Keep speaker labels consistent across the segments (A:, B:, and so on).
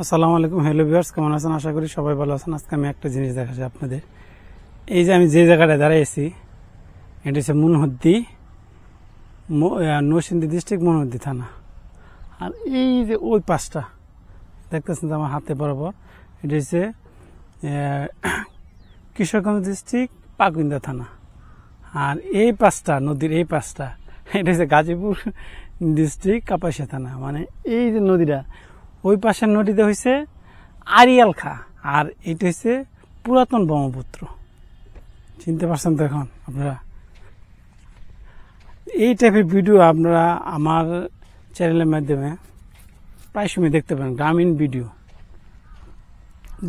A: আসসালামু আলাইকুম। Hello viewers, কেমন আছেন? আশা করি সবাই ভালো আছেন। আজকে আমি একটা জিনিস দেখাচ্ছি আপনাদের। এই যে আমি যে জায়গাটায় দাঁড়িয়েছি, এটা হচ্ছে মনহদ্দি, নরসিংদী ডিস্ট্রিক্ট, মনহদ্দি থানা। আর এই যে ওই পাশটা দেখতেছেন আমার হাতে বরাবর, এটা হচ্ছে কিশোরগঞ্জ ডিস্ট্রিক্ট, পাকুন্দা থানা। আর এই পাশটা, নদীর এই পাশটা, এটা হচ্ছে গাজীপুর ডিস্ট্রিক্ট, কাপাসিয়া থানা। মানে এই যে নদীটা, ওই পাশের নদীতে হয়েছে আড়িয়াল খা, আর এটা হচ্ছে পুরাতন ব্রহ্মপুত্র। চিনতে পারছেন তো এখন আপনারা? এই টাইপের ভিডিও আপনারা আমার চ্যানেলের মাধ্যমে প্রায় সময় দেখতে পারেন। গ্রামীণ ভিডিও,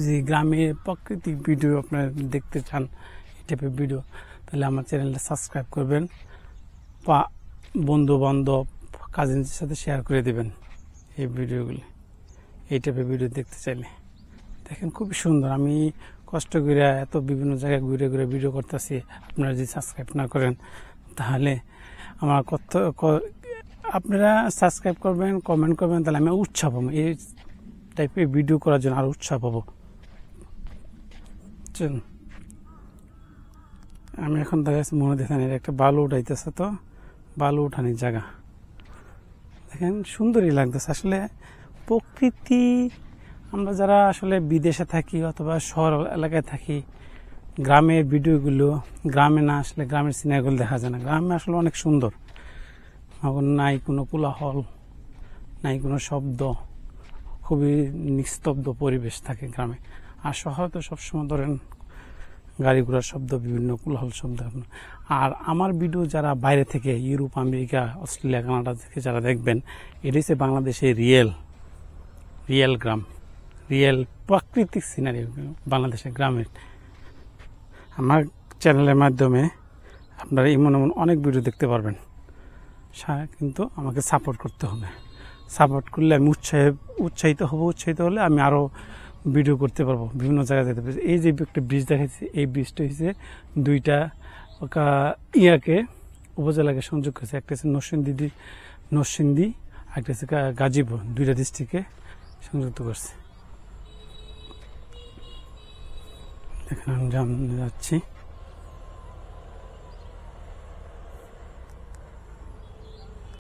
A: যে গ্রামের প্রাকৃতিক ভিডিও আপনারা দেখতে চান, এই টাইপের ভিডিও, তাহলে আমার চ্যানেলটা সাবস্ক্রাইব করবেন, বন্ধু বান্ধব কাজিনদের সাথে শেয়ার করে দেবেন এই ভিডিওগুলি। এই টাইপের ভিডিও দেখতে চাইলে দেখেন, খুবই সুন্দর। আমি কষ্ট করে এত বিভিন্ন জায়গায় ঘুরে ঘুরে ভিডিও করতেছি। আপনারা যদি সাবস্ক্রাইব না করেন তাহলে আমার আপনারা সাবস্ক্রাইব করবেন, কমেন্ট করবেন, তাহলে আমি উৎসাহ পাবো এই টাইপের ভিডিও করার জন্য, আরো উৎসাহ পাবো। আমি এখন দেখাচ্ছি মনে দেখেন, এটা একটা বালু উঠাইতেছে, তো বালু উঠানির জায়গা দেখেন, সুন্দরই লাগতেছে। আসলে প্রকৃতি, আমরা যারা আসলে বিদেশে থাকি অথবা শহর এলাকায় থাকি, গ্রামের ভিডিওগুলো, গ্রামে না আসলে গ্রামের সিনেমাগুলো দেখা যায় না। গ্রামে আসলে অনেক সুন্দর, নাই কোনো কোলাহল, নাই কোনো শব্দ, খুবই নিস্তব্ধ পরিবেশ থাকে গ্রামে। আর শহরে তো সবসময় ধরেন গাড়ি ঘোড়ার শব্দ, বিভিন্ন কোলাহল শব্দ। আর আমার ভিডিও যারা বাইরে থেকে, ইউরোপ, আমেরিকা, অস্ট্রেলিয়া, কানাডা থেকে যারা দেখবেন, এটা হচ্ছে বাংলাদেশের রিয়েল গ্রাম, রিয়েল প্রাকৃতিক সিনারি বাংলাদেশের গ্রামের। আমার চ্যানেলের মাধ্যমে আপনারা এমন অনেক ভিডিও দেখতে পারবেন। কিন্তু আমাকে সাপোর্ট করতে হবে। সাপোর্ট করলে আমি উৎসাহিত হলে আমি আরও ভিডিও করতে পারবো, বিভিন্ন জায়গায় যেতে পারবো। এই যে একটা ব্রিজ দেখাচ্ছি, এই ব্রিজটা হচ্ছে দুইটা উপজেলাকে সংযোগ করেছে। একটা হচ্ছে নরসিংদী, একটা হচ্ছে গাজীপুর, দুইটা ডিস্ট্রিক্টকে সংযুক্ত করছে। এখানে আমি যাচ্ছি।